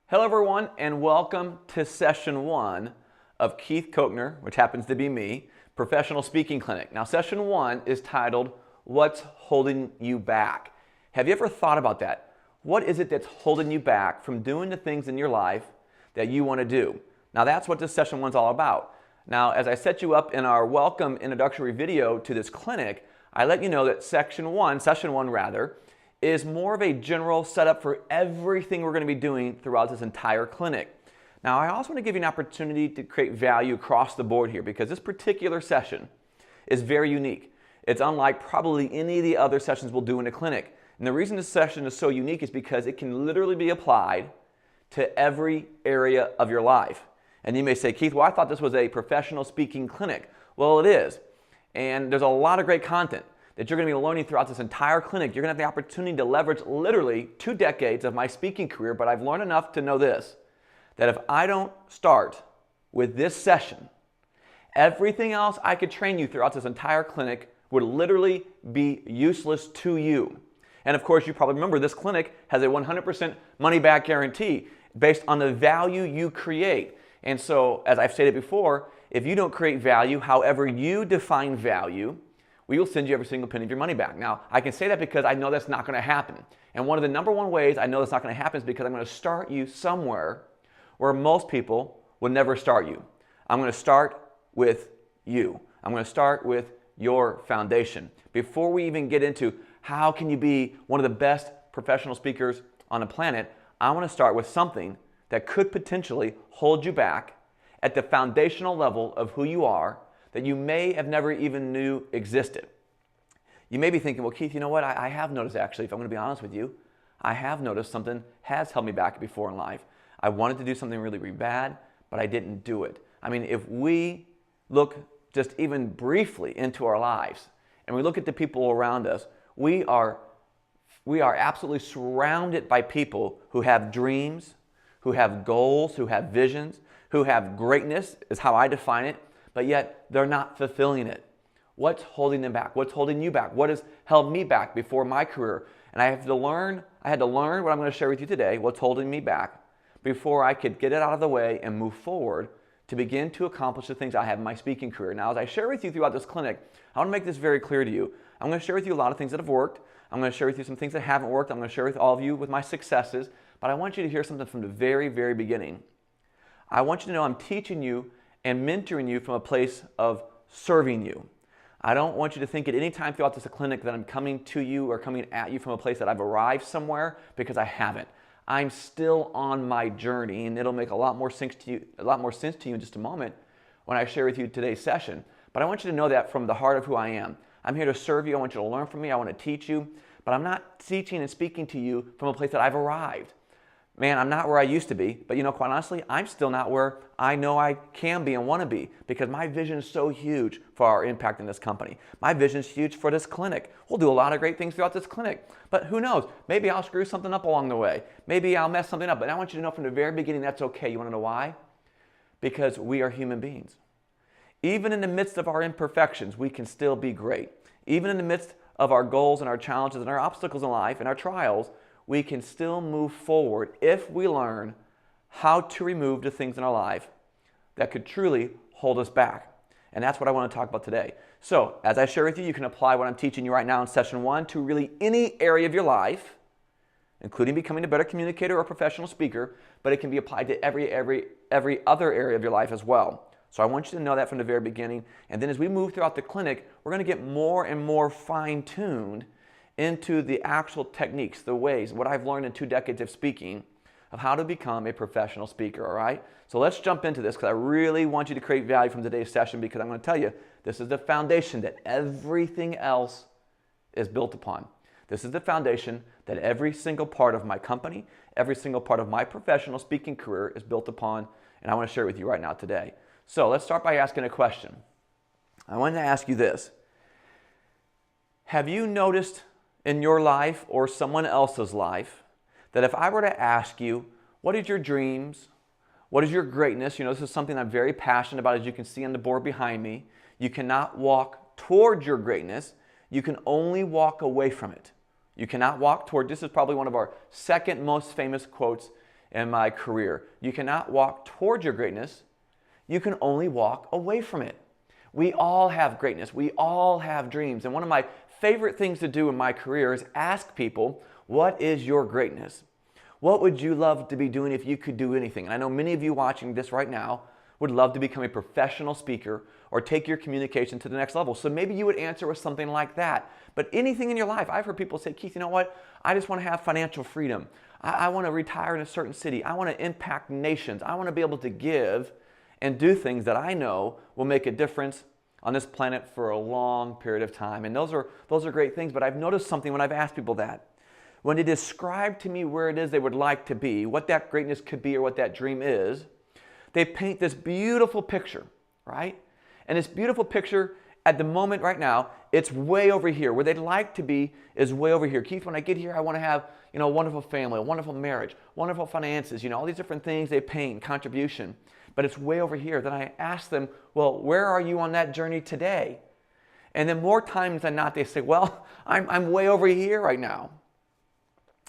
Hello everyone and welcome to session 1 of Keith Kochner, which happens to be me, Professional Speaking Clinic. Now session 1 is titled, What's Holding You Back? Have you ever thought about that? What is it that's holding you back from doing the things in your life that you want to do? Now that's what this session 1 is all about. Now as I set you up in our welcome introductory video to this clinic, I let you know that session 1 is more of a general setup for everything we're going to be doing throughout this entire clinic. Now, I also want to give you an opportunity to create value across the board here because this particular session is very unique. It's unlike probably any of the other sessions we'll do in the clinic. And the reason this session is so unique is because it can literally be applied to every area of your life. And you may say, Keith, well, I thought this was a professional speaking clinic. Well, it is. And there's a lot of great content that you're going to be learning throughout this entire clinic. You're going to have the opportunity to leverage literally 2 decades of my speaking career, but I've learned enough to know this, that if I don't start with this session, everything else I could train you throughout this entire clinic would literally be useless to you. And of course, you probably remember this clinic has a 100% money back guarantee based on the value you create. And so, as I've stated before, if you don't create value, however you define value, we will send you every single penny of your money back. Now, I can say that because I know that's not going to happen. And one of the number one ways I know that's not going to happen is because I'm going to start you somewhere where most people would never start you. I'm going to start with you. I'm going to start with your foundation. Before we even get into how can you be one of the best professional speakers on the planet, I want to start with something that could potentially hold you back at the foundational level of who you are that you may have never even knew existed. You may be thinking, well, Keith, you know what? I have noticed actually, if I'm going to be honest with you, I have noticed something has held me back before in life. I wanted to do something really, really bad, but I didn't do it. I mean, if we look just even briefly into our lives and we look at the people around us, we are absolutely surrounded by people who have dreams, who have goals, who have visions, who have greatness, is how I define it, but yet they're not fulfilling it. What's holding them back? What's holding you back? What has held me back before my career? And I had to learn what I'm going to share with you today, what's holding me back, before I could get it out of the way and move forward to begin to accomplish the things I have in my speaking career. Now, as I share with you throughout this clinic, I want to make this very clear to you. I'm going to share with you a lot of things that have worked. I'm going to share with you some things that haven't worked. I'm going to share with all of you with my successes. But I want you to hear something from the very, very beginning. I want you to know I'm teaching you and mentoring you from a place of serving you. I don't want you to think at any time throughout this clinic that I'm coming to you or coming at you from a place that I've arrived somewhere, because I haven't. I'm still on my journey, and it'll make a lot more sense to you in just a moment when I share with you today's session. But I want you to know that from the heart of who I am. I'm here to serve you. I want you to learn from me. I want to teach you. But I'm not teaching and speaking to you from a place that I've arrived. Man, I'm not where I used to be, but quite honestly, I'm still not where I know I can be and want to be, because my vision is so huge for our impact in this company. My vision is huge for this clinic. We'll do a lot of great things throughout this clinic, but who knows? Maybe I'll screw something up along the way. Maybe I'll mess something up, but I want you to know from the very beginning that's okay. You want to know why? Because we are human beings. Even in the midst of our imperfections, we can still be great. Even in the midst of our goals and our challenges and our obstacles in life and our trials, we can still move forward if we learn how to remove the things in our life that could truly hold us back. And that's what I want to talk about today. So, as I share with you, you can apply what I'm teaching you right now in session 1 to really any area of your life, including becoming a better communicator or professional speaker, but it can be applied to every other area of your life as well. So I want you to know that from the very beginning. And then as we move throughout the clinic, we're going to get more and more fine-tuned into the actual techniques, the ways, what I've learned in 2 decades of speaking, of how to become a professional speaker, all right? So let's jump into this, because I really want you to create value from today's session, because I'm going to tell you, this is the foundation that everything else is built upon. This is the foundation that every single part of my company, every single part of my professional speaking career is built upon, and I want to share it with you right now today. So let's start by asking a question. I want to ask you this. Have you noticed in your life or someone else's life that if I were to ask you, what is your dreams? What is your greatness? This is something I'm very passionate about, as you can see on the board behind me. You cannot walk towards your greatness. You can only walk away from it. You cannot walk toward, this is probably one of our second most famous quotes in my career. You cannot walk towards your greatness. You can only walk away from it. We all have greatness. We all have dreams. And one of my favorite things to do in my career is ask people, what is your greatness? What would you love to be doing if you could do anything? And I know many of you watching this right now would love to become a professional speaker or take your communication to the next level. So maybe you would answer with something like that. But anything in your life, I've heard people say, Keith, you know what? I just want to have financial freedom. I want to retire in a certain city. I want to impact nations. I want to be able to give and do things that I know will make a difference on this planet for a long period of time. And those are great things, but I've noticed something when I've asked people that. When they describe to me where it is they would like to be, what that greatness could be or what that dream is, they paint this beautiful picture, right? And this beautiful picture at the moment right now, it's way over here. Where they'd like to be is way over here. Keith, when I get here, I want to have, a wonderful family, a wonderful marriage, wonderful finances, all these different things they paint, contribution. But it's way over here. Then I ask them, well, where are you on that journey today? And then more times than not, they say, well, I'm way over here right now.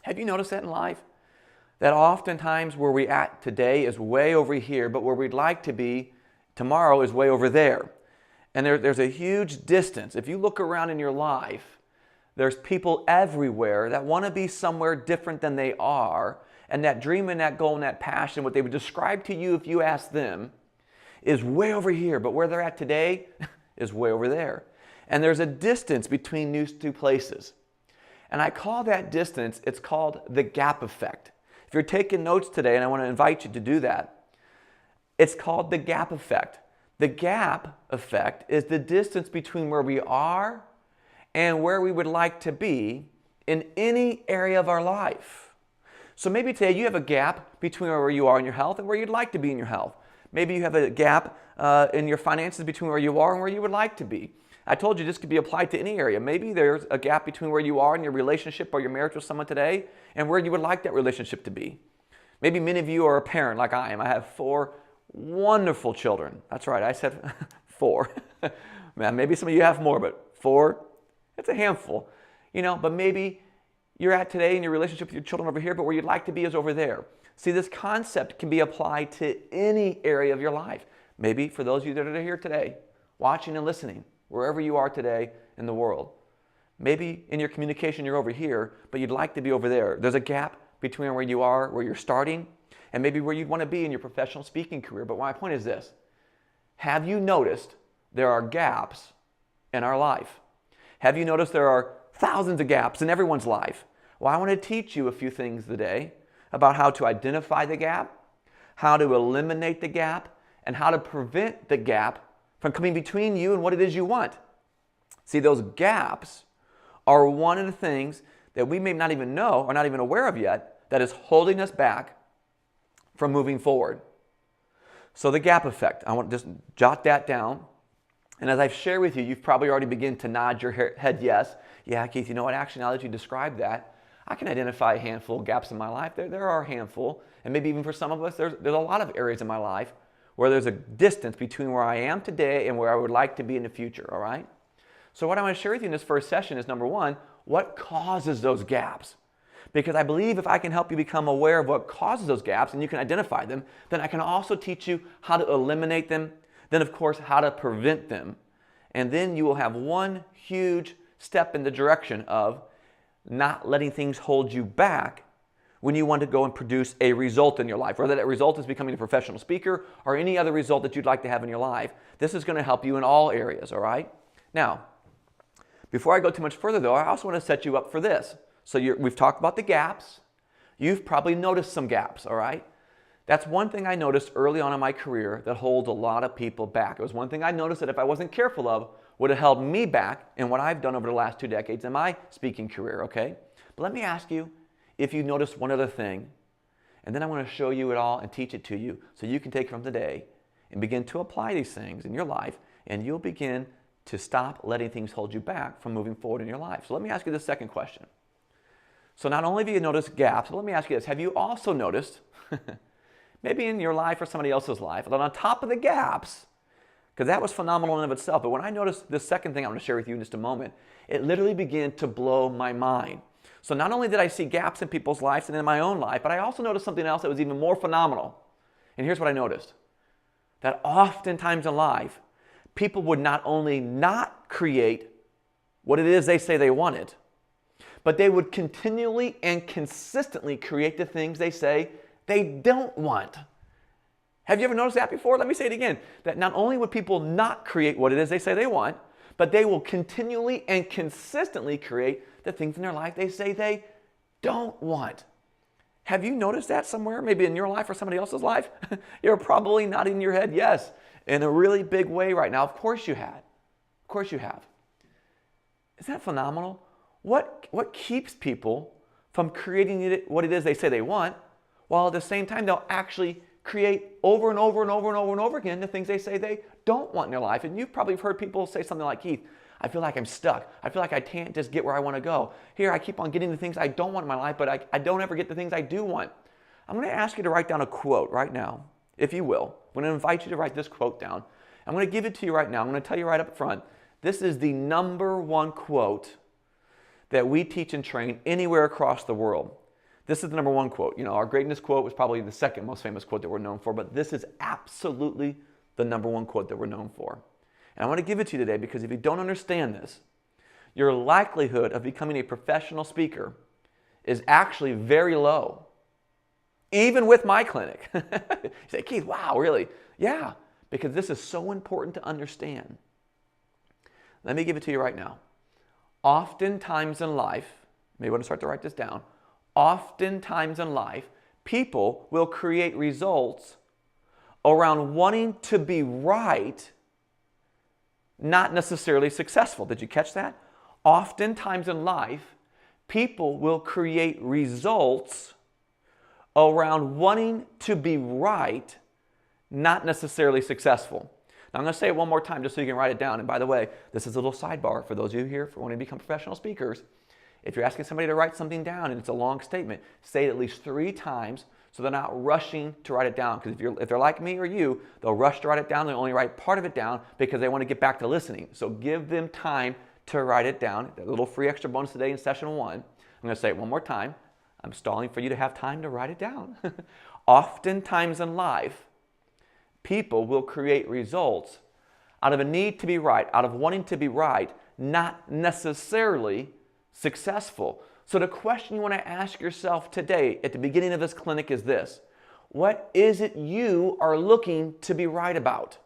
Have you noticed that in life? That oftentimes where we're at today is way over here, but where we'd like to be tomorrow is way over there. And there's a huge distance. If you look around in your life, there's people everywhere that want to be somewhere different than they are. And that dream and that goal and that passion, what they would describe to you if you asked them, is way over here. But where they're at today is way over there. And there's a distance between these two places. And I call that distance, it's called the gap effect. If you're taking notes today, and I want to invite you to do that, it's called the gap effect. The gap effect is the distance between where we are and where we would like to be in any area of our life. So maybe today you have a gap between where you are in your health and where you'd like to be in your health. Maybe you have a gap in your finances between where you are and where you would like to be. I told you this could be applied to any area. Maybe there's a gap between where you are in your relationship or your marriage with someone today and where you would like that relationship to be. Maybe many of you are a parent like I am. I have 4 wonderful children. That's right, I said 4. Man, maybe some of you have more, but 4, it's a handful. But maybe you're at today in your relationship with your children over here, but where you'd like to be is over there. See, this concept can be applied to any area of your life. Maybe for those of you that are here today, watching and listening, wherever you are today in the world. Maybe in your communication you're over here, but you'd like to be over there. There's a gap between where you are, where you're starting, and maybe where you'd want to be in your professional speaking career. But my point is this. Have you noticed there are gaps in our life? Have you noticed there are thousands of gaps in everyone's life? Well, I want to teach you a few things today about how to identify the gap, how to eliminate the gap, and how to prevent the gap from coming between you and what it is you want. See, those gaps are one of the things that we may not even know or not even aware of yet that is holding us back from moving forward. So the gap effect, I want to just jot that down. And as I've shared with you, you've probably already begun to nod your head yes. Yeah, Keith, you know what? Actually, now that you described that, I can identify a handful of gaps in my life. There are a handful. And maybe even for some of us, there's a lot of areas in my life where there's a distance between where I am today and where I would like to be in the future, all right? So what I want to share with you in this first session is, number one, what causes those gaps? Because I believe if I can help you become aware of what causes those gaps and you can identify them, then I can also teach you how to eliminate them, then of course how to prevent them. And then you will have one huge step in the direction of not letting things hold you back when you want to go and produce a result in your life, whether that result is becoming a professional speaker or any other result that you'd like to have in your life. This is going to help you in all areas, all right? Now, before I go too much further though, I also want to set you up for this. So we've talked about the gaps. You've probably noticed some gaps, all right? That's one thing I noticed early on in my career that holds a lot of people back. It was one thing I noticed that if I wasn't careful of, would have held me back in what I've done over the last 2 decades in my speaking career, okay? But let me ask you if you noticed one other thing, and then I want to show you it all and teach it to you so you can take it from today and begin to apply these things in your life, and you'll begin to stop letting things hold you back from moving forward in your life. So let me ask you the second question. So not only have you noticed gaps, but let me ask you this. Have you also noticed, maybe in your life or somebody else's life, that on top of the gaps, because that was phenomenal in and of itself, but when I noticed this second thing I'm going to share with you in just a moment, it literally began to blow my mind. So not only did I see gaps in people's lives and in my own life, but I also noticed something else that was even more phenomenal. And here's what I noticed. That oftentimes in life, people would not only not create what it is they say they wanted, but they would continually and consistently create the things they say they don't want. Have you ever noticed that before? Let me say it again. That not only would people not create what it is they say they want, but they will continually and consistently create the things in their life they say they don't want. Have you noticed that somewhere? Maybe in your life or somebody else's life? You're probably nodding your head yes, in a really big way right now. Of course you had. Of course you have. Isn't that phenomenal? What keeps people from creating what it is they say they want, while at the same time they'll actually create over and over and over and over and over again the things they say they don't want in their life? And you've probably heard people say something like, Keith, I feel like I'm stuck. I feel like I can't just get where I want to go. Here, I keep on getting the things I don't want in my life, but I don't ever get the things I do want. I'm going to ask you to write down a quote right now, if you will. I'm going to invite you to write this quote down. I'm going to give it to you right now. I'm going to tell you right up front. This is the number one quote that we teach and train anywhere across the world. This is the number one quote. You know, our greatness quote was probably the second most famous quote that we're known for, but this is absolutely the number one quote that we're known for. And I want to give it to you today because if you don't understand this, your likelihood of becoming a professional speaker is actually very low. Even with my clinic. You say, Keith, wow, really? Yeah, because this is so important to understand. Let me give it to you right now. Oftentimes in life, maybe want to start to write this down. Oftentimes in life, people will create results around wanting to be right, not necessarily successful. Did you catch that? Oftentimes in life, people will create results around wanting to be right, not necessarily successful. Now I'm going to say it one more time just so you can write it down. And by the way, this is a little sidebar for those of you here for wanting to become professional speakers. If you're asking somebody to write something down and it's a long statement, say it at least 3 times so they're not rushing to write it down. Because if they're like me or you, they'll rush to write it down. They'll only write part of it down because they want to get back to listening. So give them time to write it down. A little free extra bonus today in session 1. I'm going to say it one more time. I'm stalling for you to have time to write it down. Oftentimes in life, people will create results out of a need to be right, out of wanting to be right, not necessarily successful. So the question you want to ask yourself today at the beginning of this clinic is this: what is it you are looking to be right about?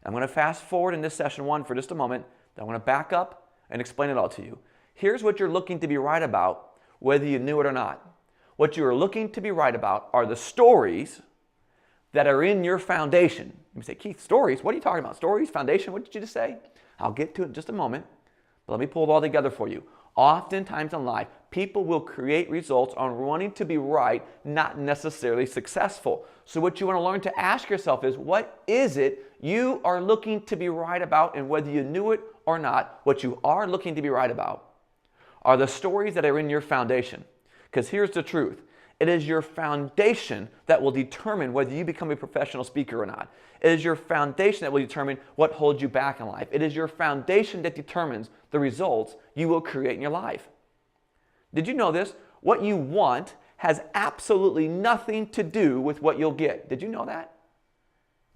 I'm going to fast forward in this session 1 for just a moment. Then I'm going to back up and explain it all to you. Here's what you're looking to be right about, whether you knew it or not. What you are looking to be right about are the stories that are in your foundation. You say, Keith, stories? What are you talking about? Stories? Foundation? What did you just say? I'll get to it in just a moment, but let me pull it all together for you. Oftentimes in life, people will create results on wanting to be right, not necessarily successful. So what you want to learn to ask yourself is, what is it you are looking to be right about? And whether you knew it or not, what you are looking to be right about are the stories that are in your foundation. Because here's the truth. It is your foundation that will determine whether you become a professional speaker or not. It is your foundation that will determine what holds you back in life. It is your foundation that determines the results you will create in your life. Did you know this? What you want has absolutely nothing to do with what you'll get. Did you know that?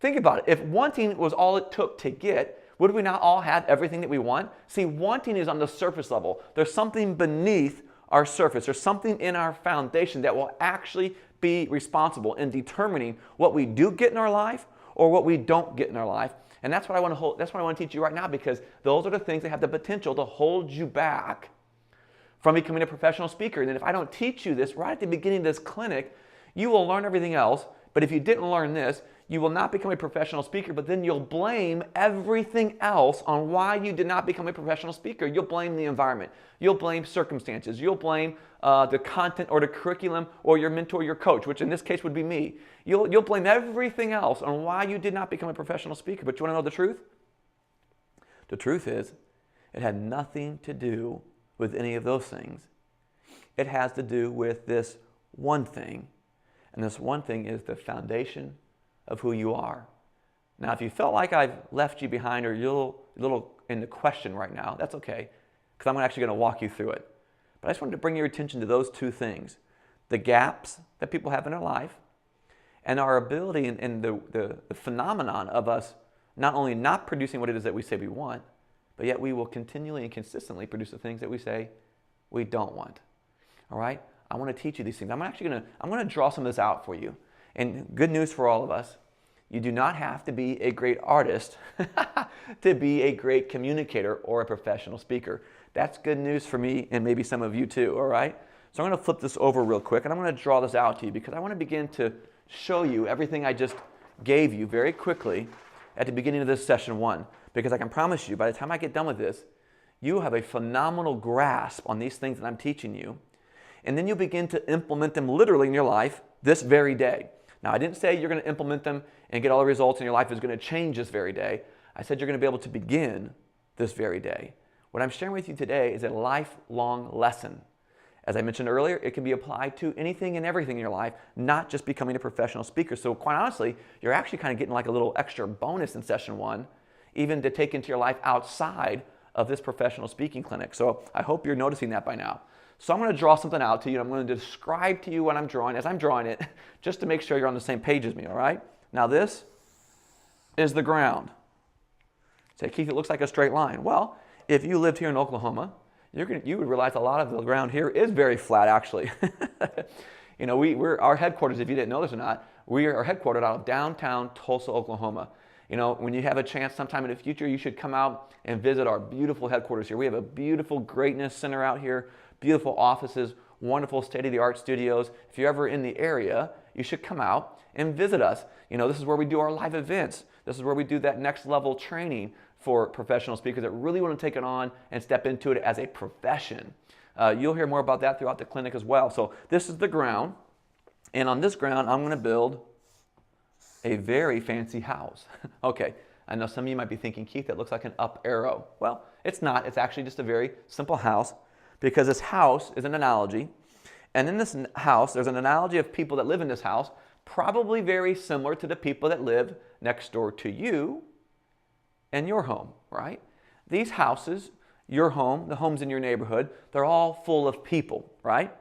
Think about it. If wanting was all it took to get, would we not all have everything that we want? See, wanting is on the surface level. There's something beneath our surface. There's something in our foundation that will actually be responsible in determining what we do get in our life or what we don't get in our life. And that's what I want to teach you right now, because those are the things that have the potential to hold you back from becoming a professional speaker. And if I don't teach you this right at the beginning of this clinic, you will learn everything else. But if you didn't learn this, you will not become a professional speaker, but then you'll blame everything else on why you did not become a professional speaker. You'll blame the environment. You'll blame circumstances. You'll blame the content or the curriculum or your mentor, your coach, which in this case would be me. You'll blame everything else on why you did not become a professional speaker. But you want to know the truth? The truth is, it had nothing to do with any of those things. It has to do with this one thing. And this one thing is the foundation of who you are. Now, if you felt like I've left you behind or you're a little in the question right now, that's okay, because I'm actually going to walk you through it. But I just wanted to bring your attention to those two things: the gaps that people have in their life, and our ability and the phenomenon of us not only not producing what it is that we say we want, but yet we will continually and consistently produce the things that we say we don't want. All right? I want to teach you these things. I'm going to draw some of this out for you. And good news for all of us: you do not have to be a great artist to be a great communicator or a professional speaker. That's good news for me and maybe some of you too, all right? So I'm going to flip this over real quick, and I'm going to draw this out to you because I want to begin to show you everything I just gave you very quickly at the beginning of this session 1, because I can promise you by the time I get done with this, you have a phenomenal grasp on these things that I'm teaching you, and then you'll begin to implement them literally in your life this very day. Now, I didn't say you're going to implement them and get all the results and your life is going to change this very day. I said you're going to be able to begin this very day. What I'm sharing with you today is a lifelong lesson. As I mentioned earlier, it can be applied to anything and everything in your life, not just becoming a professional speaker. So quite honestly, you're actually kind of getting like a little extra bonus in session 1, even to take into your life outside of this professional speaking clinic. So I hope you're noticing that by now. So I'm going to draw something out to you. I'm going to describe to you what I'm drawing as I'm drawing it, just to make sure you're on the same page as me, all right? Now this is the ground. Say, Keith, it looks like a straight line. Well, if you lived here in Oklahoma, you would realize a lot of the ground here is very flat, actually. You know, our headquarters, if you didn't know this or not, we are headquartered out of downtown Tulsa, Oklahoma. You know, when you have a chance sometime in the future, you should come out and visit our beautiful headquarters here. We have a beautiful greatness center out here, beautiful offices, wonderful state-of-the-art studios. If you're ever in the area, you should come out and visit us. You know, this is where we do our live events. This is where we do that next level training for professional speakers that really want to take it on and step into it as a profession. You'll hear more about that throughout the clinic as well. So this is the ground, and on this ground, I'm going to build a very fancy house. Okay, I know some of you might be thinking, Keith, that looks like an up arrow. Well, it's not. It's actually just a very simple house, because this house is an analogy. And in this house, there's an analogy of people that live in this house, probably very similar to the people that live next door to you and your home, right? These houses, your home, the homes in your neighborhood, they're all full of people, right?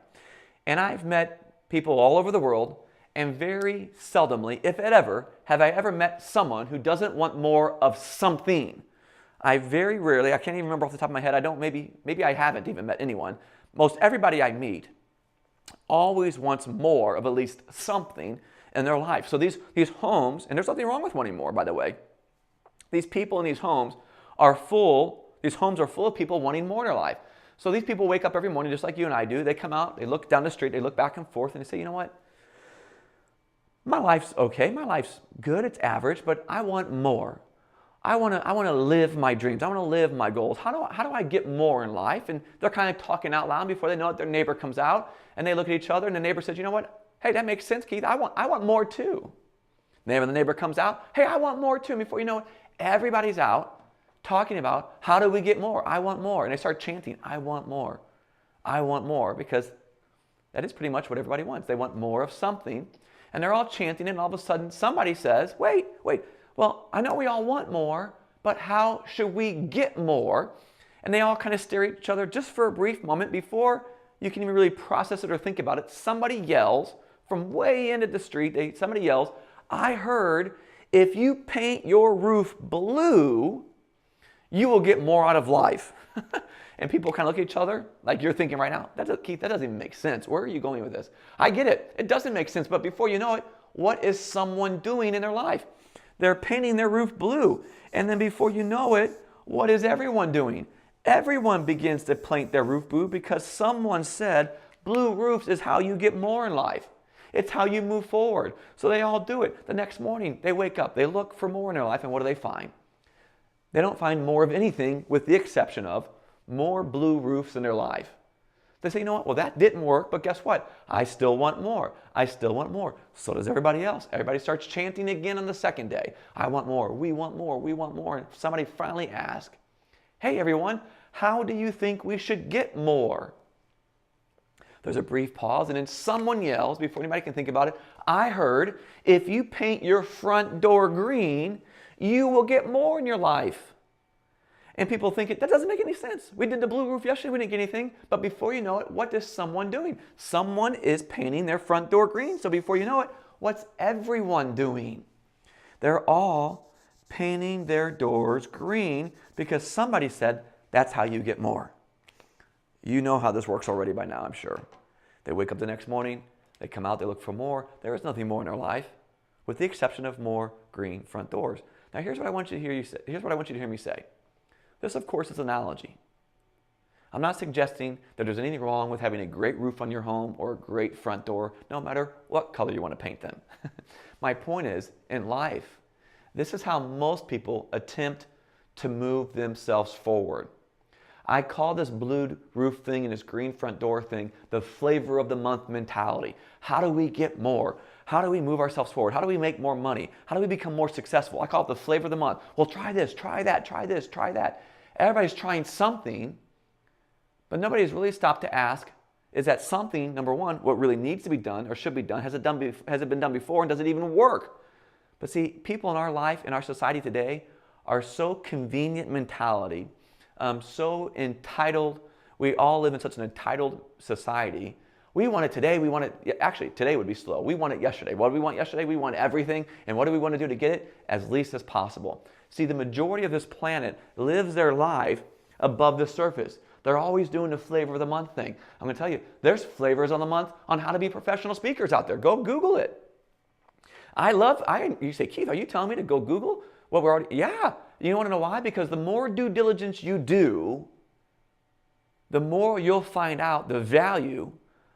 And I've met people all over the world, and very seldomly, if ever, have I ever met someone who doesn't want more of something. I very rarely, I can't even remember off the top of my head, maybe I haven't even met anyone. Most everybody I meet always wants more of at least something in their life. So these homes, and there's nothing wrong with wanting more, by the way. These people in these homes are full of people wanting more in their life. So these people wake up every morning just like you and I do. They come out, they look down the street, they look back and forth, and they say, you know what? My life's okay, my life's good, it's average, but I want more. I want to live my dreams. I want to live my goals. How do I get more in life? And they're kind of talking out loud. Before they know it, their neighbor comes out and they look at each other, and the neighbor says, you know what? Hey, that makes sense, Keith. I want more too. The neighbor comes out. Hey, I want more too. And before you know it, everybody's out talking about how do we get more? I want more. And they start chanting, I want more. I want more, because that is pretty much what everybody wants. They want more of something. And they're all chanting, and all of a sudden somebody says, wait. Well, I know we all want more, but how should we get more? And they all kind of stare at each other just for a brief moment before you can even really process it or think about it. Somebody yells from way into the street, somebody yells, I heard if you paint your roof blue, you will get more out of life. And people kind of look at each other like you're thinking right now, Keith, that doesn't even make sense. Where are you going with this? I get it. It doesn't make sense. But before you know it, what is someone doing in their life? They're painting their roof blue. And then before you know it, what is everyone doing? Everyone begins to paint their roof blue because someone said blue roofs is how you get more in life. It's how you move forward. So they all do it. The next morning, they wake up. They look for more in their life, and what do they find? They don't find more of anything with the exception of more blue roofs in their life. They say, you know what? Well, that didn't work, but guess what? I still want more. I still want more. So does everybody else. Everybody starts chanting again on the second day. I want more. We want more. We want more. And somebody finally asks, hey, everyone, how do you think we should get more? There's a brief pause, and then someone yells, before anybody can think about it, I heard if you paint your front door green, you will get more in your life. And people think that doesn't make any sense. We did the blue roof yesterday, we didn't get anything. But before you know it, what is someone doing? Someone is painting their front door green. So before you know it, what's everyone doing? They're all painting their doors green because somebody said that's how you get more. You know how this works already by now, I'm sure. They wake up the next morning, they come out, they look for more. There is nothing more in their life, with the exception of more green front doors. Now here's what I want you to hear Here's what I want you to hear me say. This, of course, is an analogy. I'm not suggesting that there's anything wrong with having a great roof on your home or a great front door, no matter what color you want to paint them. My point is, in life, this is how most people attempt to move themselves forward. I call this blue roof thing and this green front door thing the flavor of the month mentality. How do we get more? How do we move ourselves forward? How do we make more money? How do we become more successful? I call it the flavor of the month. Well, try this, try that, try this, try that. Everybody's trying something, but nobody's really stopped to ask, is that something, number one, what really needs to be done or should be done? Has it been done before, and does it even work? But see, people in our life, in our society today, are so convenient mentality, so entitled. We all live in such an entitled society. We want it today, we want it, actually today would be slow. We want it yesterday. What do we want yesterday? We want everything. And what do we want to do to get it? As least as possible. See, the majority of this planet lives their life above the surface. They're always doing the flavor of the month thing. I'm going to tell you, there's flavors on the month on how to be professional speakers out there. Go Google it. You say, Keith, are you telling me to go Google what we're already, yeah. You want to know why? Because the more due diligence you do, the more you'll find out the value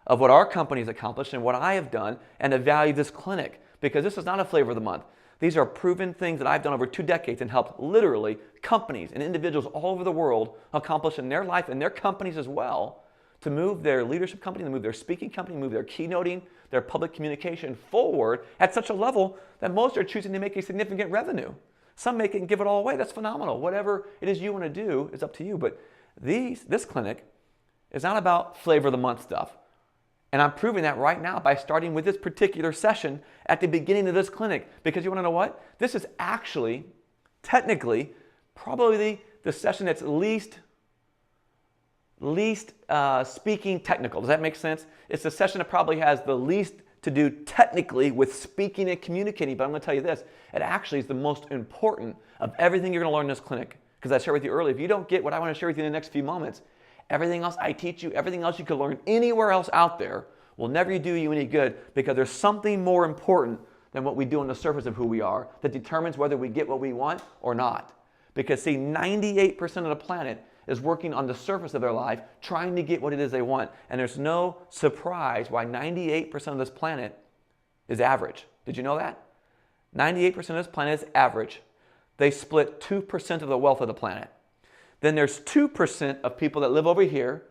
of what our company's accomplished and what I have done and the value of this clinic. Because this is not a flavor of the month. These are proven things that I've done over 2 decades and helped literally companies and individuals all over the world accomplish in their life and their companies as well to move their leadership company, to move their speaking company, move their keynoting, their public communication forward at such a level that most are choosing to make a significant revenue. Some make it and give it all away. That's phenomenal. Whatever it is you want to do is up to you. But this clinic is not about flavor of the month stuff. And I'm proving that right now by starting with this particular session at the beginning of this clinic. Because you want to know what? This is actually, technically, probably the session that's least speaking technical. Does that make sense? It's the session that probably has the least to do technically with speaking and communicating. But I'm going to tell you this. It actually is the most important of everything you're going to learn in this clinic. Because I shared with you earlier, if you don't get what I want to share with you in the next few moments, everything else I teach you, everything else you could learn anywhere else out there will never do you any good, because there's something more important than what we do on the surface of who we are that determines whether we get what we want or not. Because see, 98% of the planet is working on the surface of their life trying to get what it is they want. And there's no surprise why 98% of this planet is average. Did you know that? 98% of this planet is average. They split 2% of the wealth of the planet. Then there's 2% of people that live over here,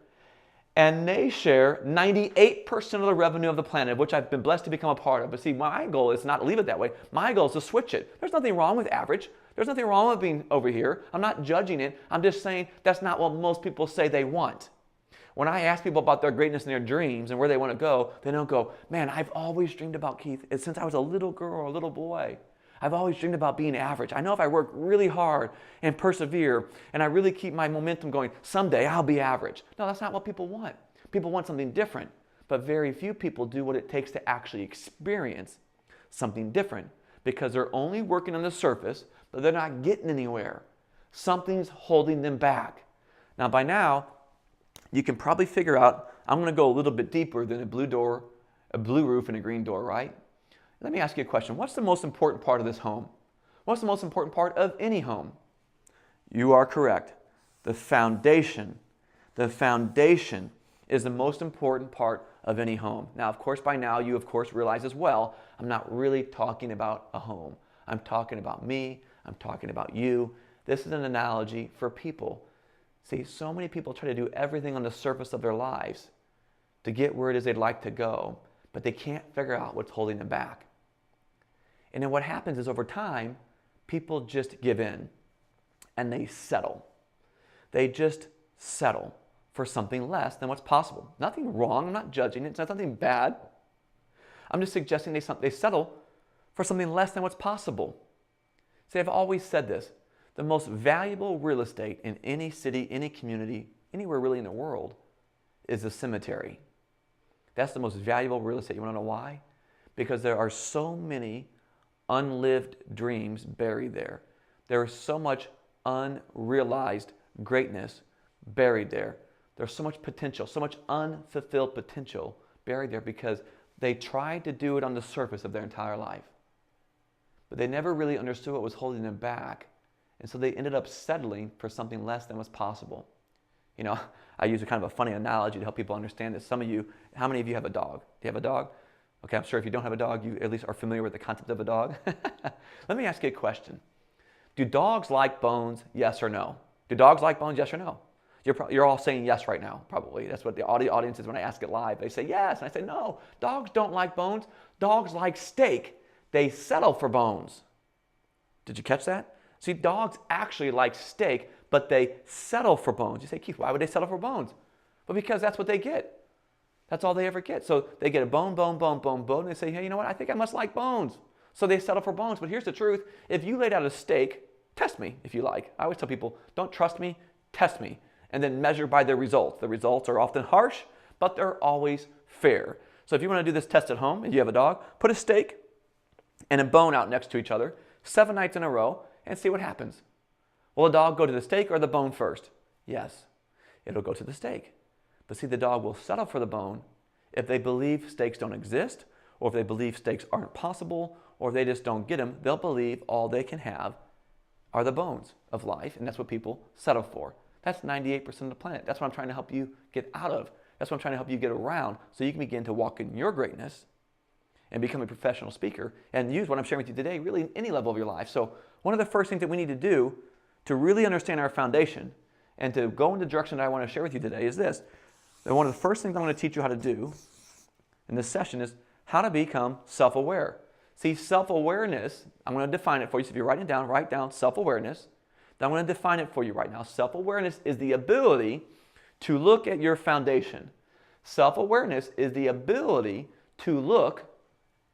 and they share 98% of the revenue of the planet, which I've been blessed to become a part of. But see, my goal is not to leave it that way. My goal is to switch it. There's nothing wrong with average. There's nothing wrong with being over here. I'm not judging it. I'm just saying that's not what most people say they want. When I ask people about their greatness and their dreams and where they want to go, they don't go, man, I've always dreamed about, Keith, since I was a little girl or a little boy. I've always dreamed about being average. I know if I work really hard and persevere and I really keep my momentum going, someday I'll be average. No, that's not what people want. People want something different, but very few people do what it takes to actually experience something different, because they're only working on the surface, but they're not getting anywhere. Something's holding them back. Now, by now, you can probably figure out, I'm going to go a little bit deeper than a blue roof and a green door, right? Let me ask you a question. What's the most important part of this home? What's the most important part of any home? You are correct. The foundation. The foundation is the most important part of any home. Now, of course, by now, you, of course, realize as well, I'm not really talking about a home. I'm talking about me. I'm talking about you. This is an analogy for people. See, so many people try to do everything on the surface of their lives to get where it is they'd like to go, but they can't figure out what's holding them back. And then what happens is over time, people just give in and they settle. They just settle for something less than what's possible. Nothing wrong, I'm not judging it, it's not something bad. I'm just suggesting they settle for something less than what's possible. See, I've always said this. The most valuable real estate in any city, any community, anywhere really in the world is the cemetery. That's the most valuable real estate. You want to know why? Because there are so many unlived dreams buried there. There is so much unrealized greatness buried there. There's so much potential, so much unfulfilled potential buried there because they tried to do it on the surface of their entire life. But they never really understood what was holding them back. And so they ended up settling for something less than was possible. You know, I use a kind of a funny analogy to help people understand this. Some of you, how many of you have a dog? Do you have a dog? Okay, I'm sure if you don't have a dog, you at least are familiar with the concept of a dog. Let me ask you a question. Do dogs like bones, yes or no? Do dogs like bones, yes or no? You're all saying yes right now, probably. That's what the audience is when I ask it live. They say yes, and I say no. Dogs don't like bones. Dogs like steak. They settle for bones. Did you catch that? See, dogs actually like steak, but they settle for bones. You say, Keith, why would they settle for bones? Well, because that's what they get. That's all they ever get. So they get a bone, and they say, hey, you know what? I think I must like bones. So they settle for bones. But here's the truth. If you laid out a steak, test me if you like. I always tell people, don't trust me, test me. And then measure by the results. The results are often harsh, but they're always fair. So if you want to do this test at home and you have a dog, put a steak and a bone out next to each other 7 nights in a row and see what happens. Will a dog go to the steak or the bone first? Yes, it'll go to the steak. But see, the dog will settle for the bone if they believe steaks don't exist, or if they believe steaks aren't possible, or if they just don't get them. They'll believe all they can have are the bones of life, and that's what people settle for. That's 98% of the planet. That's what I'm trying to help you get out of. That's what I'm trying to help you get around so you can begin to walk in your greatness and become a professional speaker and use what I'm sharing with you today really in any level of your life. So one of the first things that we need to do to really understand our foundation and to go in the direction that I want to share with you today is this. And one of the first things I'm going to teach you how to do in this session is how to become self-aware. See, self-awareness, I'm going to define it for you. So if you're writing it down, write down self-awareness. Then I'm going to define it for you right now. Self-awareness is the ability to look at your foundation. Self-awareness is the ability to look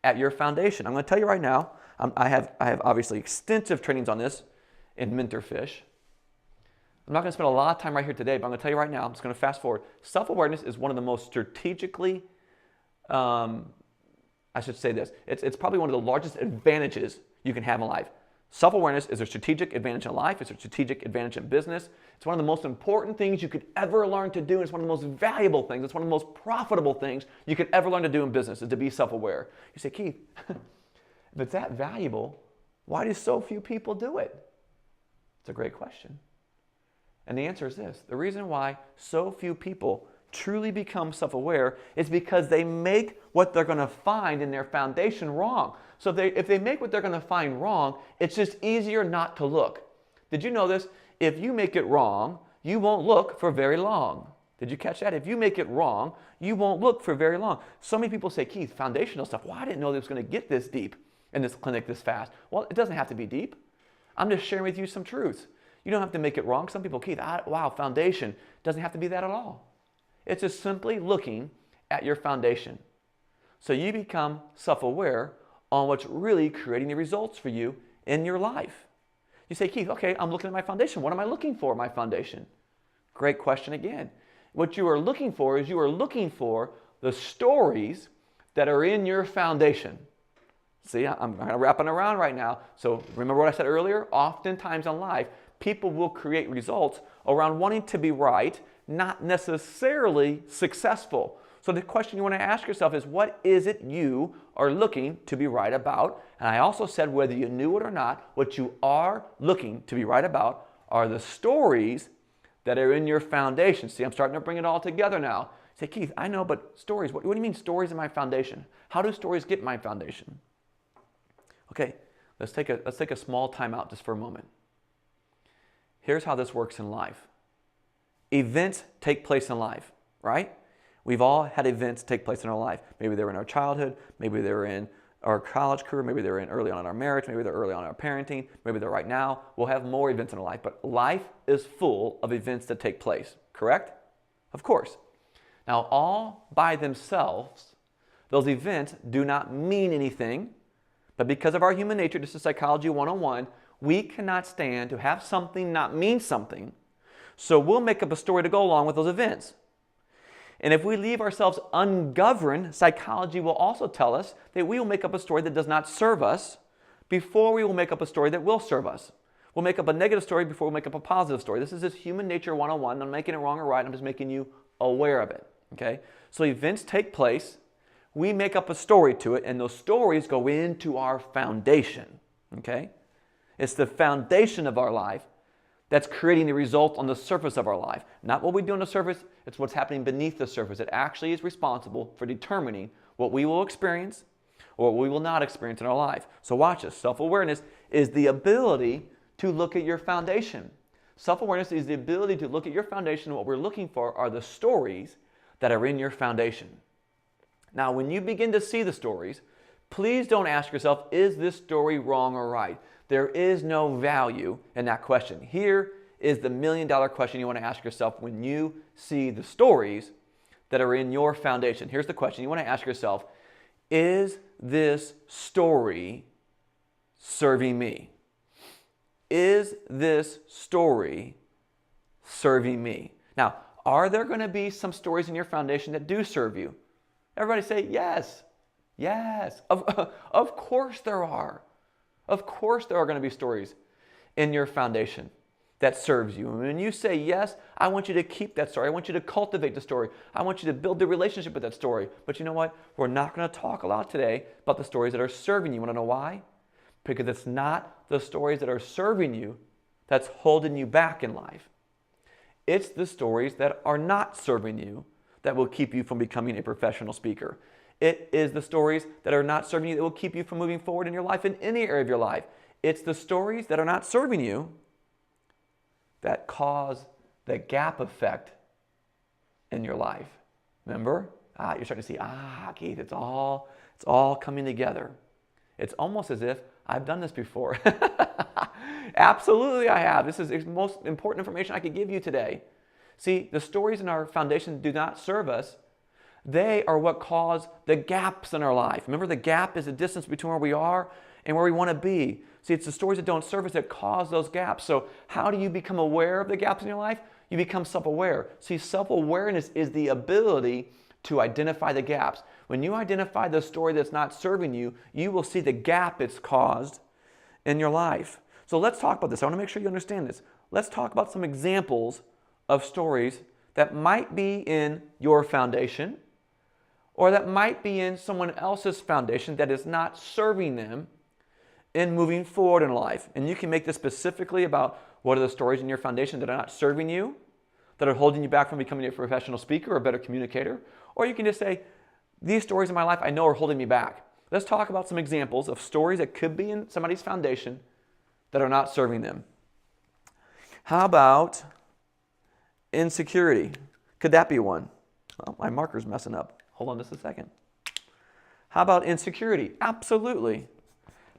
at your foundation. I'm going to tell you right now, I have obviously extensive trainings on this in MentorFish. I'm not going to spend a lot of time right here today, but I'm going to tell you right now, I'm just going to fast forward. Self-awareness is one of the most strategically, I should say this, it's probably one of the largest advantages you can have in life. Self-awareness is a strategic advantage in life. It's a strategic advantage in business. It's one of the most important things you could ever learn to do. And it's one of the most valuable things. It's one of the most profitable things you could ever learn to do in business is to be self-aware. You say, Keith, if it's that valuable, why do so few people do it? It's a great question. And the answer is this. The reason why so few people truly become self-aware is because they make what they're going to find in their foundation wrong. So if they make what they're going to find wrong, it's just easier not to look. Did you know this? If you make it wrong, you won't look for very long. Did you catch that? If you make it wrong, you won't look for very long. So many people say, Keith, foundational stuff. Well, I didn't know it was going to get this deep in this clinic this fast. Well, it doesn't have to be deep. I'm just sharing with you some truths. You don't have to make it wrong. Some people, Keith, wow, foundation. Doesn't have to be that at all. It's just simply looking at your foundation. So you become self-aware on what's really creating the results for you in your life. You say, Keith, okay, I'm looking at my foundation. What am I looking for in my foundation? Great question again. What you are looking for is you are looking for the stories that are in your foundation. See, I'm kind of wrapping around right now. So remember what I said earlier? Oftentimes in life, people will create results around wanting to be right, not necessarily successful. So the question you want to ask yourself is, what is it you are looking to be right about? And I also said, whether you knew it or not, what you are looking to be right about are the stories that are in your foundation. See, I'm starting to bring it all together now. Say, Keith, I know, but stories, what do you mean stories in my foundation? How do stories get my foundation? Okay, let's take a small time out just for a moment. Here's how this works in life. Events take place in life, right? We've all had events take place in our life. Maybe they're in our childhood, maybe they're in our college career, maybe they're in early on in our marriage, maybe they're early on in our parenting, maybe they're right now. We'll have more events in our life, but life is full of events that take place, correct? Of course. Now, all by themselves, those events do not mean anything, but because of our human nature, this is Psychology 101, We cannot stand to have something not mean something, so we'll make up a story to go along with those events. And if we leave ourselves ungoverned, psychology will also tell us that we will make up a story that does not serve us before we will make up a story that will serve us. We'll make up a negative story before we make up a positive story. This is just human nature 101. I'm making it wrong or right. I'm just making you aware of it. Okay? So events take place. We make up a story to it, and those stories go into our foundation. Okay? It's the foundation of our life that's creating the result on the surface of our life. Not what we do on the surface, it's what's happening beneath the surface. It actually is responsible for determining what we will experience or what we will not experience in our life. So watch this. Self-awareness is the ability to look at your foundation. Self-awareness is the ability to look at your foundation, and what we're looking for are the stories that are in your foundation. Now, when you begin to see the stories, please don't ask yourself, is this story wrong or right? There is no value in that question. Here is the million-dollar question you want to ask yourself when you see the stories that are in your foundation. Here's the question you want to ask yourself, is this story serving me? Is this story serving me? Now, are there going to be some stories in your foundation that do serve you? Everybody say yes. Yes. Of course there are. Of course there are going to be stories in your foundation that serves you. And when you say yes, I want you to keep that story. I want you to cultivate the story. I want you to build the relationship with that story. But you know what? We're not going to talk a lot today about the stories that are serving you. Want to know why? Because it's not the stories that are serving you that's holding you back in life. It's the stories that are not serving you that will keep you from becoming a professional speaker. It is the stories that are not serving you that will keep you from moving forward in your life in any area of your life. It's the stories that are not serving you that cause the gap effect in your life. Remember? You're starting to see, Keith, it's all coming together. It's almost as if I've done this before. Absolutely I have. This is the most important information I could give you today. See, the stories in our foundation do not serve us. They are what cause the gaps in our life. Remember, the gap is the distance between where we are and where we want to be. See, it's the stories that don't serve us that cause those gaps. So how do you become aware of the gaps in your life? You become self-aware. See, self-awareness is the ability to identify the gaps. When you identify the story that's not serving you, you will see the gap it's caused in your life. So let's talk about this. I want to make sure you understand this. Let's talk about some examples of stories that might be in your foundation, or that might be in someone else's foundation that is not serving them in moving forward in life. And you can make this specifically about what are the stories in your foundation that are not serving you, that are holding you back from becoming a professional speaker or a better communicator. Or you can just say, these stories in my life I know are holding me back. Let's talk about some examples of stories that could be in somebody's foundation that are not serving them. How about insecurity? Could that be one? Well, my marker's messing up. Hold on just a second. How about insecurity? Absolutely.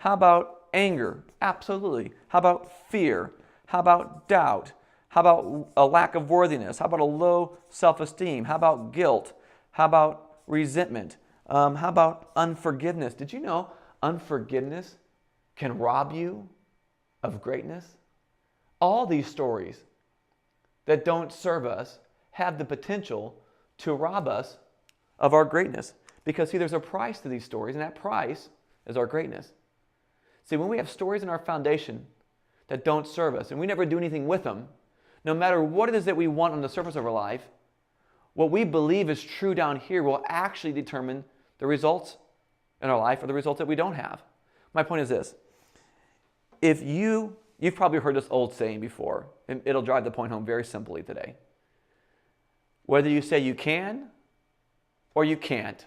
How about anger? Absolutely. How about fear? How about doubt? How about a lack of worthiness? How about a low self-esteem? How about guilt? How about resentment? How about unforgiveness? Did you know unforgiveness can rob you of greatness? All these stories that don't serve us have the potential to rob us of our greatness. Because see, there's a price to these stories, and that price is our greatness. See, when we have stories in our foundation that don't serve us, and we never do anything with them, no matter what it is that we want on the surface of our life, what we believe is true down here will actually determine the results in our life or the results that we don't have. My point is this. If you've probably heard this old saying before, and it'll drive the point home very simply today. Whether you say you can or you can't,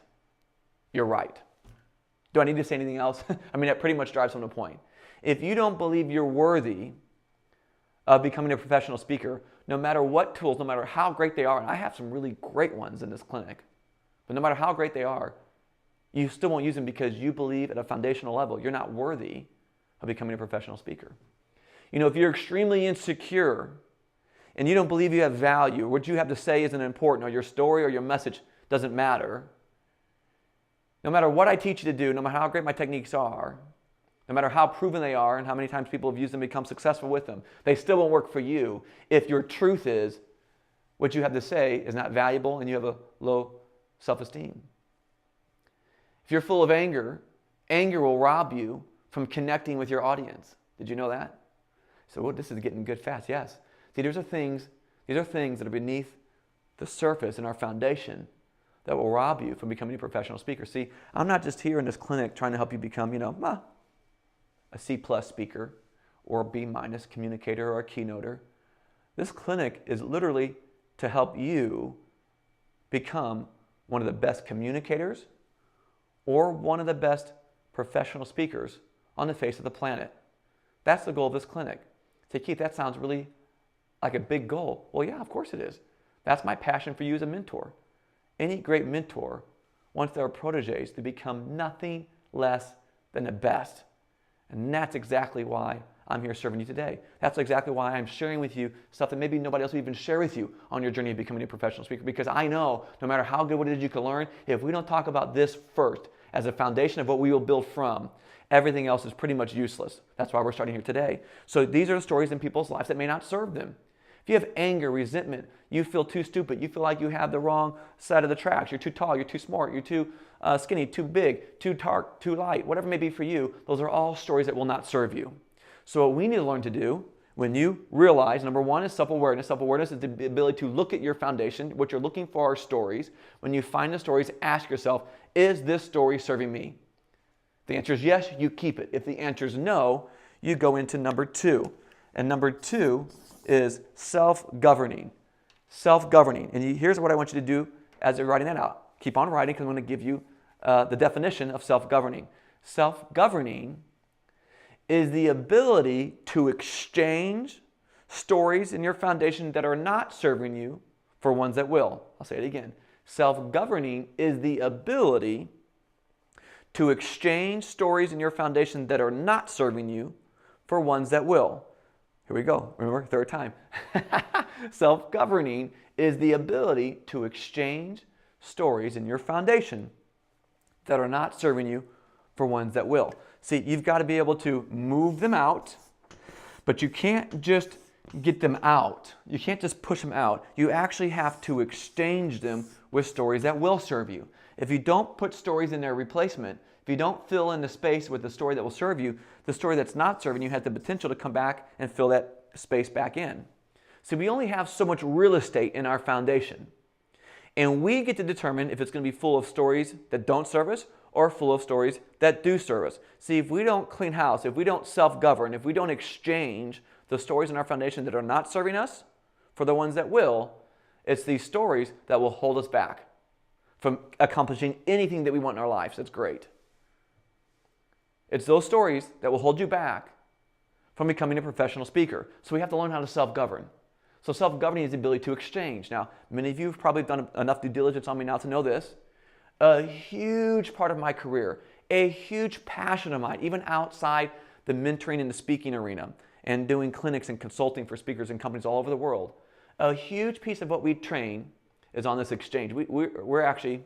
you're right. Do I need to say anything else? I mean, that pretty much drives home the point. If you don't believe you're worthy of becoming a professional speaker, no matter what tools, no matter how great they are, and I have some really great ones in this clinic, but no matter how great they are, you still won't use them because you believe at a foundational level you're not worthy of becoming a professional speaker. You know, if you're extremely insecure and you don't believe you have value, what you have to say isn't important, or your story or your message doesn't matter, no matter what I teach you to do, no matter how great my techniques are, No matter how proven they are and how many times people have used them and become successful with them, they still won't work for you if your truth is what you have to say is not valuable and you have a low self-esteem. If you're full of anger, anger will rob you from connecting with your audience. Did you know that? So this is getting good fast. Yes. See, these are things that are beneath the surface in our foundation that will rob you from becoming a professional speaker. See, I'm not just here in this clinic trying to help you become, a C+ speaker or a B- communicator or a keynoter. This clinic is literally to help you become one of the best communicators or one of the best professional speakers on the face of the planet. That's the goal of this clinic. Say, Keith, that sounds really like a big goal. Well, yeah, of course it is. That's my passion for you as a mentor. Any great mentor wants their proteges to become nothing less than the best. And that's exactly why I'm here serving you today. That's exactly why I'm sharing with you stuff that maybe nobody else will even share with you on your journey of becoming a professional speaker. Because I know no matter how good what it is you can learn, if we don't talk about this first as a foundation of what we will build from, everything else is pretty much useless. That's why we're starting here today. So these are the stories in people's lives that may not serve them. If you have anger, resentment, you feel too stupid, you feel like you have the wrong side of the tracks, you're too tall, you're too smart, you're too skinny, too big, too dark, too light, whatever it may be for you, those are all stories that will not serve you. So what we need to learn to do when you realize, number one is self-awareness. Self-awareness is the ability to look at your foundation. What you're looking for are stories. When you find the stories, ask yourself, is this story serving me? If the answer is yes, you keep it. If the answer is no, you go into number two. And number two is self-governing. Self-governing. And here's what I want you to do as you're writing that out. Keep on writing because I'm going to give you the definition of self-governing. Self-governing is the ability to exchange stories in your foundation that are not serving you for ones that will. I'll say it again. Self-governing is the ability to exchange stories in your foundation that are not serving you for ones that will. Here we go. Remember, third time. Self-governing is the ability to exchange stories in your foundation that are not serving you for ones that will. See, you've got to be able to move them out, but you can't just get them out. You can't just push them out. You actually have to exchange them with stories that will serve you. If you don't put stories in their replacement, if you don't fill in the space with the story that will serve you, the story that's not serving you has the potential to come back and fill that space back in. So we only have so much real estate in our foundation. And we get to determine if it's going to be full of stories that don't serve us or full of stories that do serve us. See, if we don't clean house, if we don't self-govern, if we don't exchange the stories in our foundation that are not serving us for the ones that will, it's these stories that will hold us back from accomplishing anything that we want in our lives. That's great. It's those stories that will hold you back from becoming a professional speaker. So we have to learn how to self-govern. So self-governing is the ability to exchange. Now, many of you have probably done enough due diligence on me now to know this. A huge part of my career, a huge passion of mine, even outside the mentoring and the speaking arena and doing clinics and consulting for speakers and companies all over the world, a huge piece of what we train is on this exchange. We're actually,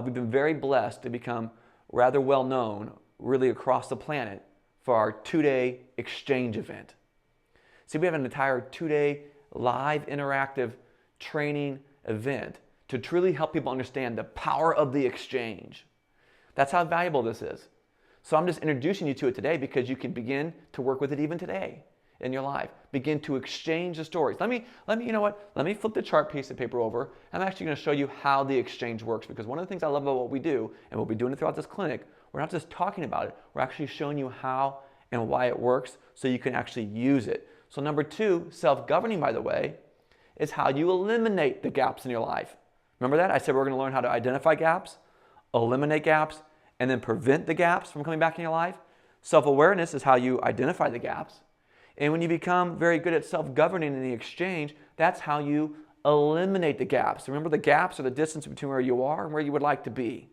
we've been very blessed to become rather well known really across the planet for our 2-day exchange event. See, we have an entire 2-day live interactive training event to truly help people understand the power of the exchange. That's how valuable this is. So I'm just introducing you to it today because you can begin to work with it even today in your life. Begin to exchange the stories. Let me, you know what? Let me flip the chart piece of paper over. I'm actually going to show you how the exchange works because one of the things I love about what we do, and we'll be doing it throughout this clinic, we're not just talking about it, we're actually showing you how and why it works so you can actually use it. So number two, self-governing, by the way, is how you eliminate the gaps in your life. Remember that? I said we're going to learn how to identify gaps, eliminate gaps, and then prevent the gaps from coming back in your life. Self-awareness is how you identify the gaps. And when you become very good at self-governing in the exchange, that's how you eliminate the gaps. Remember, the gaps are the distance between where you are and where you would like to be.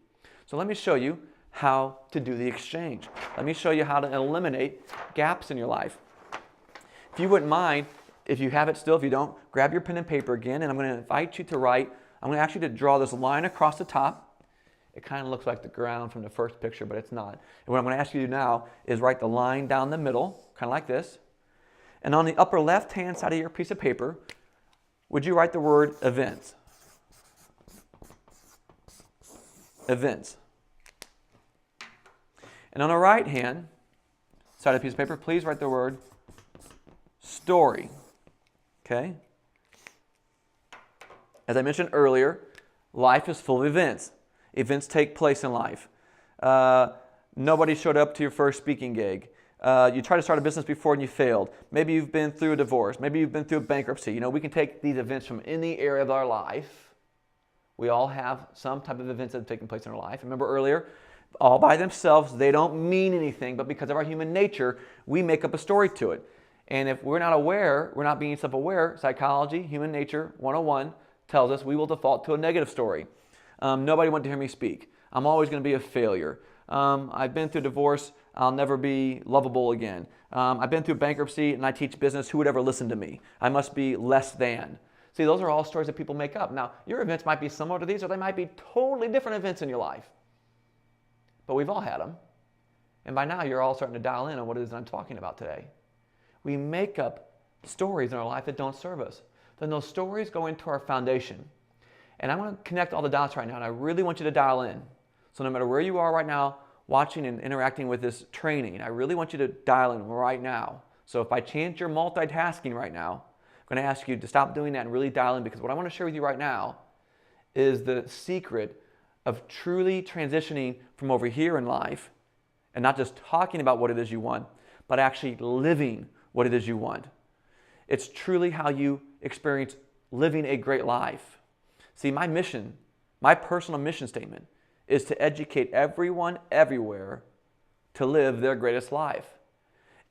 So let me show you how to do the exchange. Let me show you how to eliminate gaps in your life. If you wouldn't mind, if you have it still, if you don't, grab your pen and paper again, and I'm going to invite you to write. I'm going to ask you to draw this line across the top, It kind of looks like the ground from the first picture, but it's not. And what I'm going to ask you to do now is write the line down the middle, kind of like this. And on the upper left-hand side of your piece of paper, would you write the word events? Events. And on the right-hand side of the piece of paper, please write the word story. Okay? As I mentioned earlier, life is full of events. Events take place in life. Nobody showed up to your first speaking gig. You tried to start a business before and you failed. Maybe you've been through a divorce. Maybe you've been through a bankruptcy. You know, we can take these events from any area of our life. We all have some type of events that have taken place in our life. Remember earlier, all by themselves, they don't mean anything, but because of our human nature, we make up a story to it. And if we're not aware, we're not being self-aware, psychology, human nature 101 tells us we will default to a negative story. Nobody wanted to hear me speak. I'm always going to be a failure. I've been through divorce. I'll never be lovable again. I've been through bankruptcy and I teach business. Who would ever listen to me? I must be less than. See, those are all stories that people make up. Now, your events might be similar to these or they might be totally different events in your life. But we've all had them. And by now, you're all starting to dial in on what it is that I'm talking about today. We make up stories in our life that don't serve us. Then those stories go into our foundation. And I want to connect all the dots right now, and I really want you to dial in. So no matter where you are right now, watching and interacting with this training, I really want you to dial in right now. So if by chance you're multitasking right now, I'm going to ask you to stop doing that and really dial in, because what I want to share with you right now is the secret of truly transitioning from over here in life and not just talking about what it is you want, but actually living what it is you want. It's truly how you experience living a great life. See, my mission, my personal mission statement is to educate everyone everywhere to live their greatest life.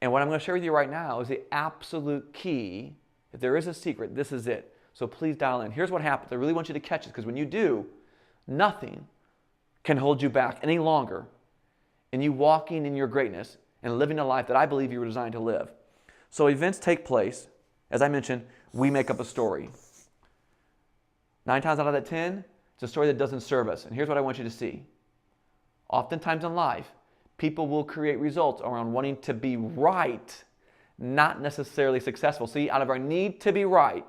And what I'm going to share with you right now is the absolute key. If there is a secret, this is it. So please dial in. Here's what happens. I really want you to catch this, because when you do, nothing can hold you back any longer in you walking in your greatness and living a life that I believe you were designed to live. So events take place. As I mentioned, we make up a story. 9 times out of that 10, it's a story that doesn't serve us. And here's what I want you to see. Oftentimes in life, people will create results around wanting to be right, not necessarily successful. See, out of our need to be right,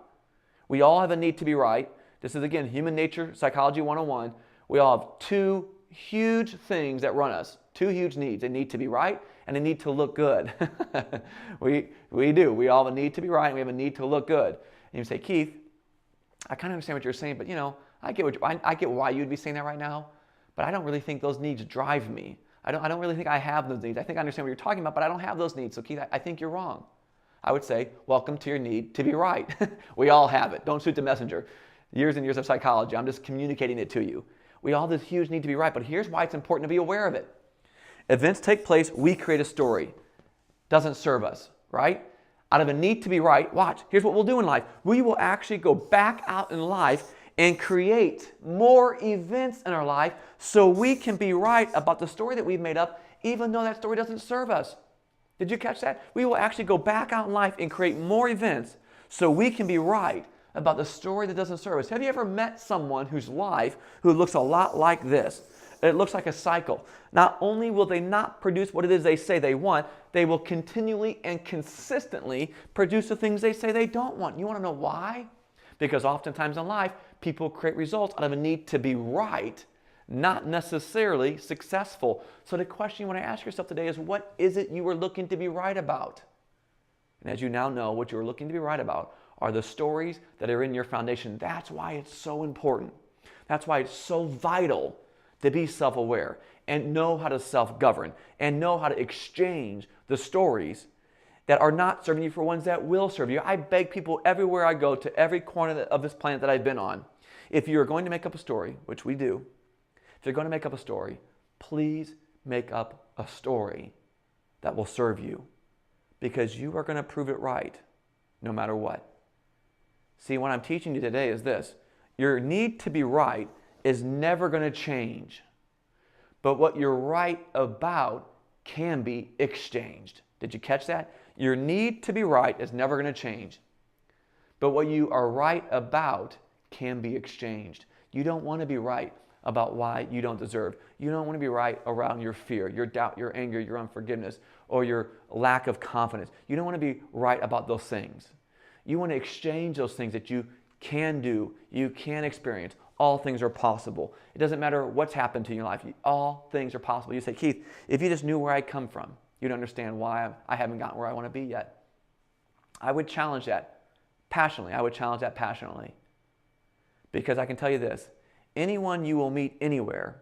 we all have a need to be right. This is, again, human nature, psychology 101. We all have 2 huge things that run us, 2 huge needs. A need to be right and a need to look good. we do. We all have a need to be right and we have a need to look good. And you say, Keith, I kind of understand what you're saying, but I get why you'd be saying that right now, but I don't really think those needs drive me. I don't really think I have those needs. I think I understand what you're talking about, but I don't have those needs. So Keith, I think you're wrong. I would say, welcome to your need to be right. We all have it. Don't shoot the messenger. Years and years of psychology. I'm just communicating it to you. We all have this huge need to be right, but here's why it's important to be aware of it. Events take place, we create a story. Doesn't serve us, right? Out of a need to be right, watch, here's what we'll do in life. We will actually go back out in life and create more events in our life so we can be right about the story that we've made up, even though that story doesn't serve us. Did you catch that? We will actually go back out in life and create more events so we can be right about the story that doesn't serve us. Have you ever met someone whose life who looks a lot like this? It looks like a cycle. Not only will they not produce what it is they say they want, they will continually and consistently produce the things they say they don't want. You want to know why? Because oftentimes in life, people create results out of a need to be right, not necessarily successful. So the question you want to ask yourself today is, what is it you are looking to be right about? And as you now know, what you're looking to be right about are the stories that are in your foundation. That's why it's so important. That's why it's so vital to be self-aware and know how to self-govern and know how to exchange the stories that are not serving you for ones that will serve you. I beg people everywhere I go, to every corner of this planet that I've been on, if you're going to make up a story, which we do, if you're going to make up a story, please make up a story that will serve you, because you are going to prove it right no matter what. See, what I'm teaching you today is this. Your need to be right is never going to change. But what you're right about can be exchanged. Did you catch that? Your need to be right is never going to change. But what you are right about can be exchanged. You don't want to be right. about why you don't deserve. You don't want to be right around your fear, your doubt, your anger, your unforgiveness, or your lack of confidence. You don't want to be right about those things. You want to exchange those things that you can do, you can experience. All things are possible. It doesn't matter what's happened to you in your life. All things are possible. You say, Keith, if you just knew where I come from, you'd understand why I haven't gotten where I want to be yet. I would challenge that passionately. I would challenge that passionately. Because I can tell you this, anyone you will meet anywhere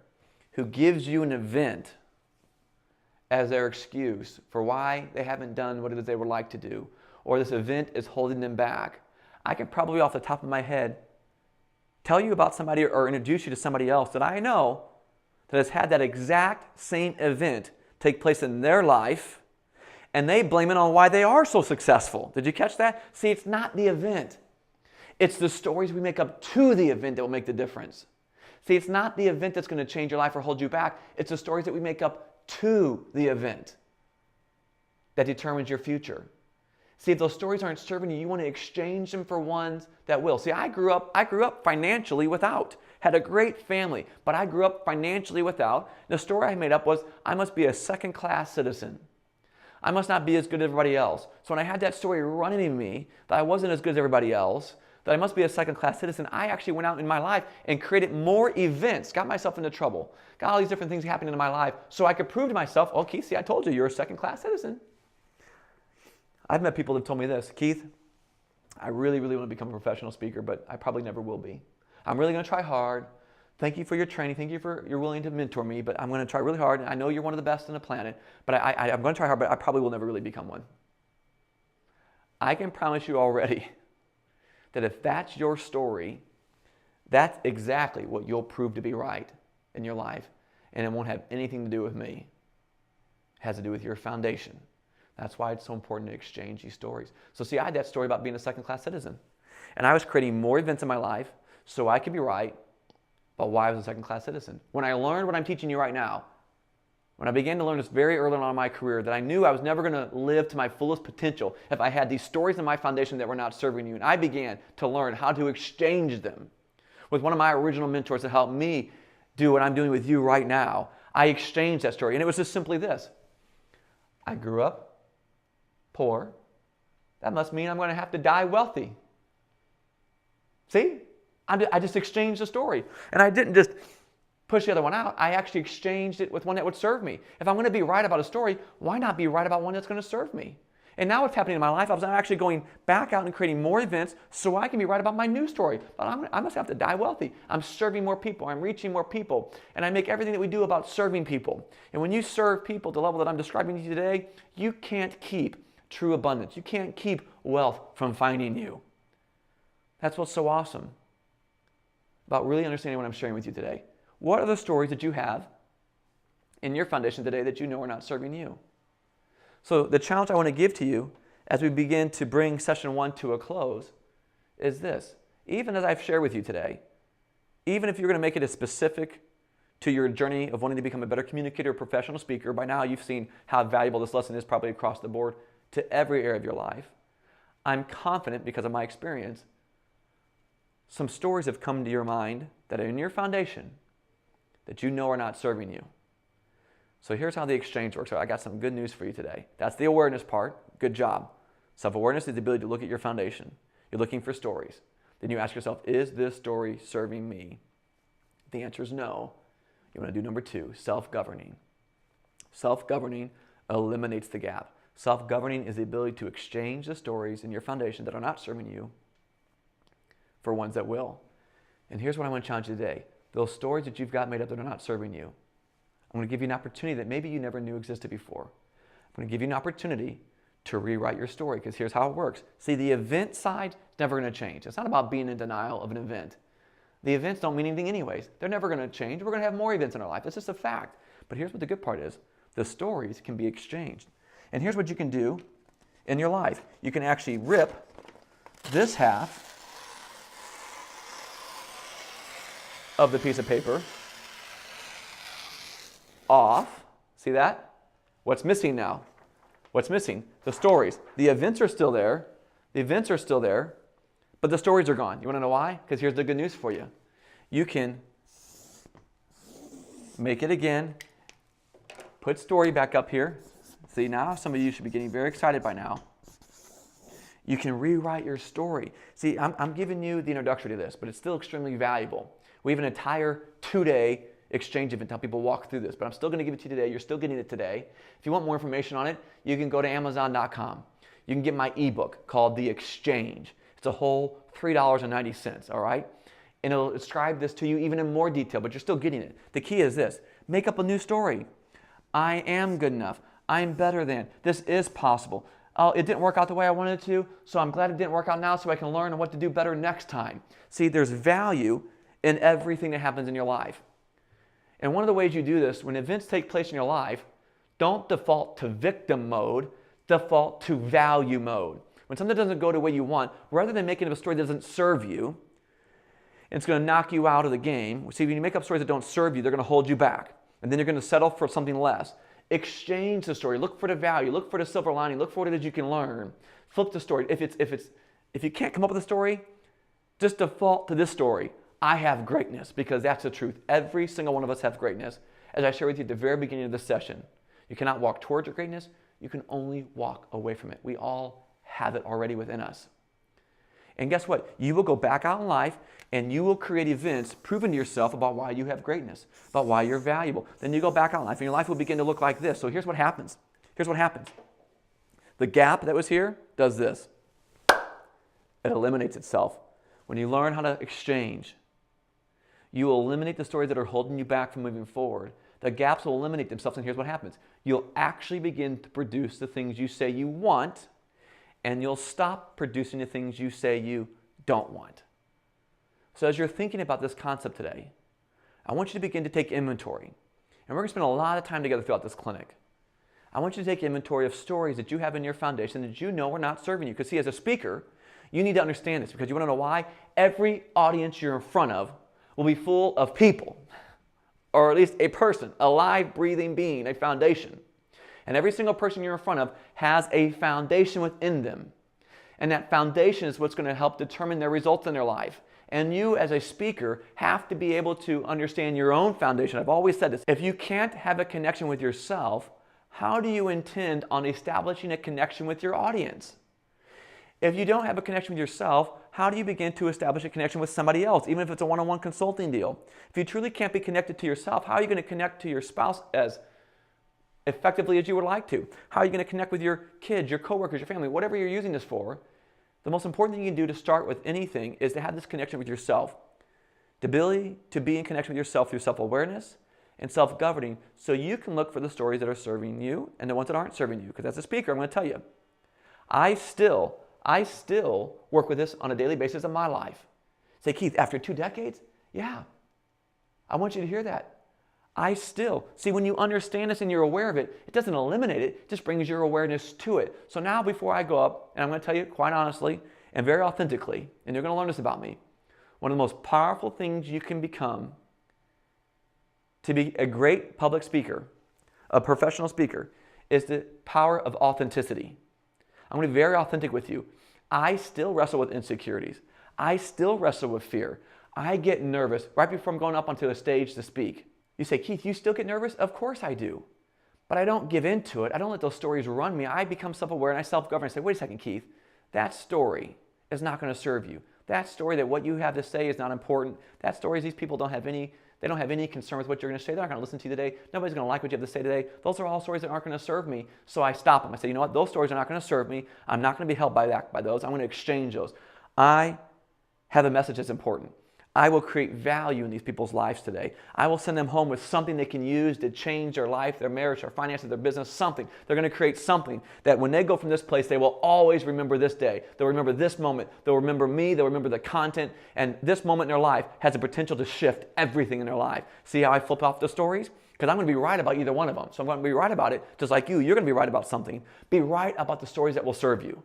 who gives you an event as their excuse for why they haven't done what it is they would like to do, or this event is holding them back, I can probably off the top of my head tell you about somebody or introduce you to somebody else that I know that has had that exact same event take place in their life, and they blame it on why they are so successful. Did you catch that? See, it's not the event. It's the stories we make up to the event that will make the difference. See, it's not the event that's going to change your life or hold you back. It's the stories that we make up to the event that determines your future. See, if those stories aren't serving you, you want to exchange them for ones that will. See, I grew up financially without. Had a great family, but I grew up financially without. The story I made up was, I must be a second-class citizen. I must not be as good as everybody else. So when I had that story running in me, that I wasn't as good as everybody else, that I must be a second-class citizen, I actually went out in my life and created more events, got myself into trouble, got all these different things happening in my life so I could prove to myself, oh, Keith, see, I told you, you're a second-class citizen. I've met people that have told me this, Keith, I really, really want to become a professional speaker, but I probably never will be. I'm really going to try hard. Thank you for your training. Thank you for you're willing to mentor me, but I'm going to try really hard. I know you're one of the best on the planet, but I'm going to try hard, but I probably will never really become one. I can promise you already that if that's your story, that's exactly what you'll prove to be right in your life, and it won't have anything to do with me. It has to do with your foundation. That's why it's so important to exchange these stories. So see, I had that story about being a second-class citizen, and I was creating more events in my life so I could be right about why I was a second-class citizen. When I learned what I'm teaching you right now, when I began to learn this very early on in my career, that I knew I was never going to live to my fullest potential if I had these stories in my foundation that were not serving you, and I began to learn how to exchange them with one of my original mentors that helped me do what I'm doing with you right now. I exchanged that story, and it was just simply this. I grew up poor. That must mean I'm going to have to die wealthy. See? I just exchanged the story. And I didn't just push the other one out. I actually exchanged it with one that would serve me. If I'm going to be right about a story, why not be right about one that's going to serve me? And now what's happening in my life, I'm actually going back out and creating more events so I can be right about my new story. But I must have to die wealthy. I'm serving more people. I'm reaching more people. And I make everything that we do about serving people. And when you serve people to the level that I'm describing to you today, you can't keep true abundance. You can't keep wealth from finding you. That's what's so awesome about really understanding what I'm sharing with you today. What are the stories that you have in your foundation today that you know are not serving you? So the challenge I want to give to you as we begin to bring session 1 to a close is this. Even as I've shared with you today, even if you're going to make it as specific to your journey of wanting to become a better communicator or professional speaker, by now you've seen how valuable this lesson is probably across the board to every area of your life. I'm confident because of my experience, some stories have come to your mind that are in your foundation that you know are not serving you. So here's how the exchange works. So I got some good news for you today. That's the awareness part. Good job. Self-awareness is the ability to look at your foundation. You're looking for stories. Then you ask yourself, is this story serving me? If the answer is no, you want to do number 2, self-governing. Self-governing eliminates the gap. Self-governing is the ability to exchange the stories in your foundation that are not serving you for ones that will. And here's what I want to challenge you today. Those stories that you've got made up that are not serving you, I'm going to give you an opportunity that maybe you never knew existed before. I'm going to give you an opportunity to rewrite your story, because here's how it works. See, the event side is never going to change. It's not about being in denial of an event. The events don't mean anything anyways. They're never going to change. We're going to have more events in our life. It's just a fact. But here's what the good part is. The stories can be exchanged. And here's what you can do in your life. You can actually rip this half of the piece of paper off. See that? What's missing now? What's missing? The stories. The events are still there. The events are still there, but the stories are gone. You want to know why? Because here's the good news for you. You can make it again. Put story back up here. See, now some of you should be getting very excited by now. You can rewrite your story. See, I'm giving you the introduction to this, but it's still extremely valuable. We have an entire 2-day exchange event to help people walk through this, but I'm still going to give it to you today. You're still getting it today. If you want more information on it, you can go to Amazon.com. You can get my ebook called The Exchange. It's a whole $3.90, all right? And it'll describe this to you even in more detail, but you're still getting it. The key is this: make up a new story. I am good enough. I'm better than. This is possible. Oh, it didn't work out the way I wanted it to, so I'm glad it didn't work out now so I can learn what to do better next time. See, there's value in everything that happens in your life. And one of the ways you do this, when events take place in your life, don't default to victim mode, default to value mode. When something doesn't go the way you want, rather than making up a story that doesn't serve you, it's going to knock you out of the game. See, when you make up stories that don't serve you, they're going to hold you back. And then you're going to settle for something less. Exchange the story. Look for the value. Look for the silver lining. Look for what it is you can learn. Flip the story. If you can't come up with a story, just default to this story. I have greatness, because that's the truth. Every single one of us have greatness. As I shared with you at the very beginning of this session, you cannot walk towards your greatness. You can only walk away from it. We all have it already within us. And guess what? You will go back out in life and you will create events proving to yourself about why you have greatness, about why you're valuable. Then you go back out in life and your life will begin to look like this. So here's what happens. Here's what happens. The gap that was here does this. It eliminates itself. When you learn how to exchange, you will eliminate the stories that are holding you back from moving forward. The gaps will eliminate themselves, and here's what happens. You'll actually begin to produce the things you say you want, and you'll stop producing the things you say you don't want. So as you're thinking about this concept today, I want you to begin to take inventory. And we're going to spend a lot of time together throughout this clinic. I want you to take inventory of stories that you have in your foundation that you know are not serving you. Because see, as a speaker, you need to understand this, because you want to know why. Every audience you're in front of will be full of people, or at least a person, a live, breathing being, a foundation. And every single person you're in front of has a foundation within them. And that foundation is what's going to help determine their results in their life. And you, as a speaker, have to be able to understand your own foundation. I've always said this. If you can't have a connection with yourself, how do you intend on establishing a connection with your audience? If you don't have a connection with yourself, how do you begin to establish a connection with somebody else, even if it's a one-on-one consulting deal? If you truly can't be connected to yourself, how are you going to connect to your spouse as effectively as you would like to? How are you going to connect with your kids, your coworkers, your family, whatever you're using this for? The most important thing you can do to start with anything is to have this connection with yourself. The ability to be in connection with yourself through self-awareness and self-governing, so you can look for the stories that are serving you and the ones that aren't serving you. Because as a speaker, I'm going to tell you, I still work with this on a daily basis in my life. Say, Keith, after 2 decades? Yeah. I want you to hear that. See, when you understand this and you're aware of it, it doesn't eliminate it, it just brings your awareness to it. So now before I go up, and I'm going to tell you quite honestly and very authentically, and you're going to learn this about me, one of the most powerful things you can become to be a great public speaker, a professional speaker, is the power of authenticity. I'm going to be very authentic with you. I still wrestle with insecurities. I still wrestle with fear. I get nervous right before I'm going up onto a stage to speak. You say, Keith, you still get nervous? Of course I do. But I don't give in to it. I don't let those stories run me. I become self-aware and I self-govern. I say, wait a second, Keith, that story is not going to serve you. That story, that what you have to say is not important. That story is these people don't have any concern with what you're going to say. They're not going to listen to you today. Nobody's going to like what you have to say today. Those are all stories that aren't going to serve me. So I stop them. I say, you know what? Those stories are not going to serve me. I'm not going to be held back by those. I'm going to exchange those. I have a message that's important. I will create value in these people's lives today. I will send them home with something they can use to change their life, their marriage, their finances, their business, something. They're going to create something that when they go from this place, they will always remember this day. They'll remember this moment. They'll remember me. They'll remember the content. And this moment in their life has the potential to shift everything in their life. See how I flip off the stories? Because I'm going to be right about either one of them. So I'm going to be right about it, just like you. You're going to be right about something. Be right about the stories that will serve you.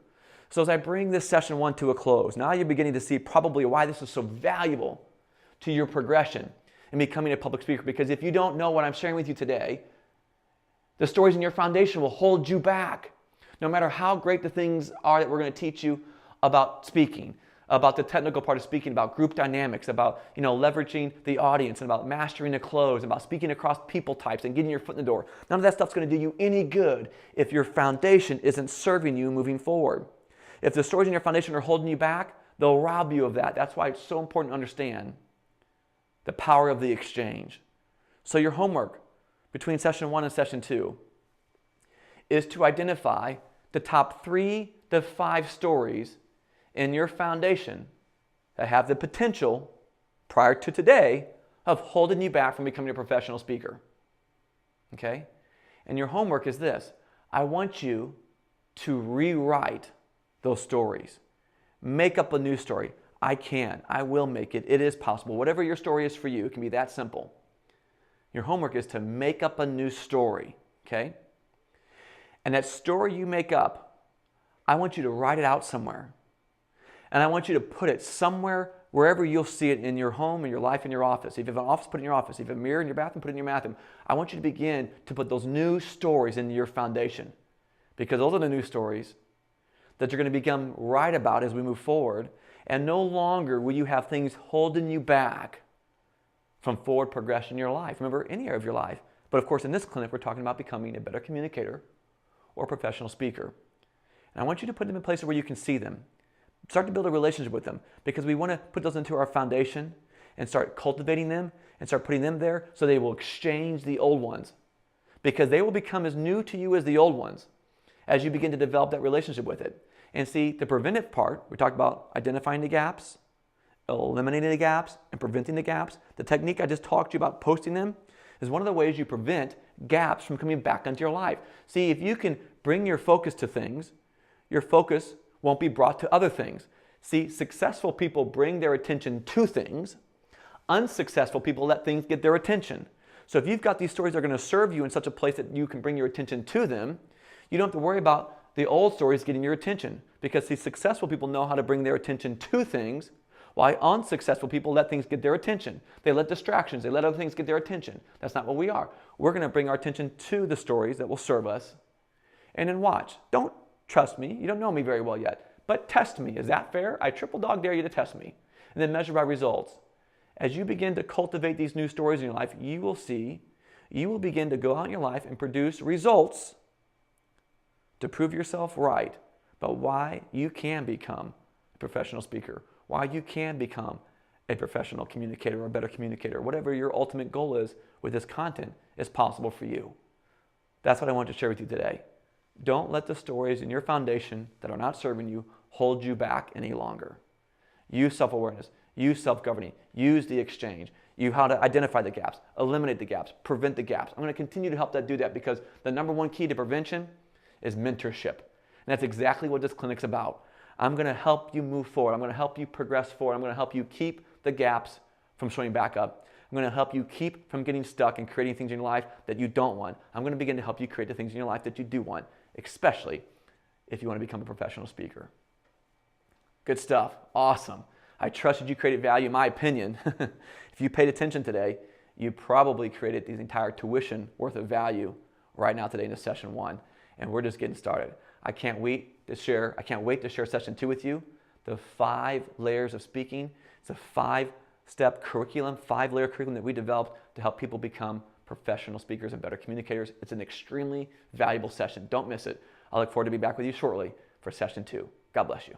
So as I bring this session 1 to a close, now you're beginning to see probably why this is so valuable to your progression in becoming a public speaker. Because if you don't know what I'm sharing with you today, the stories in your foundation will hold you back. No matter how great the things are that we're going to teach you about speaking, about the technical part of speaking, about group dynamics, about leveraging the audience, and about mastering the close, and about speaking across people types and getting your foot in the door. None of that stuff's going to do you any good if your foundation isn't serving you moving forward. If the stories in your foundation are holding you back, they'll rob you of that. That's why it's so important to understand the power of the exchange. So your homework between session 1 and session 2 is to identify the top 3 to 5 stories in your foundation that have the potential, prior to today, of holding you back from becoming a professional speaker. Okay? And your homework is this. I want you to rewrite those stories. Make up a new story. I will make it. It is possible. Whatever your story is for you, it can be that simple. Your homework is to make up a new story, okay? And that story you make up, I want you to write it out somewhere. And I want you to put it somewhere, wherever you'll see it in your home, in your life, in your office. If you have an office, put it in your office. If you have a mirror in your bathroom, put it in your bathroom. I want you to begin to put those new stories into your foundation, because those are the new stories that you're going to become right about as we move forward. And no longer will you have things holding you back from forward progression in your life. Remember, any area of your life. But of course, in this clinic, we're talking about becoming a better communicator or professional speaker. And I want you to put them in places where you can see them. Start to build a relationship with them, because we want to put those into our foundation and start cultivating them and start putting them there so they will exchange the old ones, because they will become as new to you as the old ones as you begin to develop that relationship with it. And see, the preventive part, we talked about identifying the gaps, eliminating the gaps, and preventing the gaps. The technique I just talked to you about, posting them, is one of the ways you prevent gaps from coming back into your life. See, if you can bring your focus to things, your focus won't be brought to other things. See, successful people bring their attention to things. Unsuccessful people let things get their attention. So if you've got these stories that are going to serve you in such a place that you can bring your attention to them, you don't have to worry about the old stories getting your attention, because these successful people know how to bring their attention to things, while unsuccessful people let things get their attention. They let distractions, they let other things get their attention. That's not what we are. We're going to bring our attention to the stories that will serve us, and then watch. Don't trust me. You don't know me very well yet, but test me. Is that fair? I triple dog dare you to test me, and then measure by results. As you begin to cultivate these new stories in your life, you will begin to go out in your life and produce results to prove yourself right about why you can become a professional speaker, why you can become a professional communicator or a better communicator. Whatever your ultimate goal is with this content is possible for you. That's what I want to share with you today. Don't let the stories in your foundation that are not serving you hold you back any longer. Use self-awareness, use self-governing, use the exchange, use how to identify the gaps, eliminate the gaps, prevent the gaps. I'm going to continue to help that do that, because the number one key to prevention is mentorship. And that's exactly what this clinic's about. I'm going to help you move forward. I'm going to help you progress forward. I'm going to help you keep the gaps from showing back up. I'm going to help you keep from getting stuck and creating things in your life that you don't want. I'm going to begin to help you create the things in your life that you do want, especially if you want to become a professional speaker. Good stuff. Awesome. I trusted you created value. In my opinion, if you paid attention today, you probably created the entire tuition worth of value right now today in this session 1. And we're just getting started. I can't wait to share session 2 with you. The 5 layers of speaking. It's a 5-step curriculum, 5-layer curriculum that we developed to help people become professional speakers and better communicators. It's an extremely valuable session. Don't miss it. I look forward to be back with you shortly for session 2. God bless you.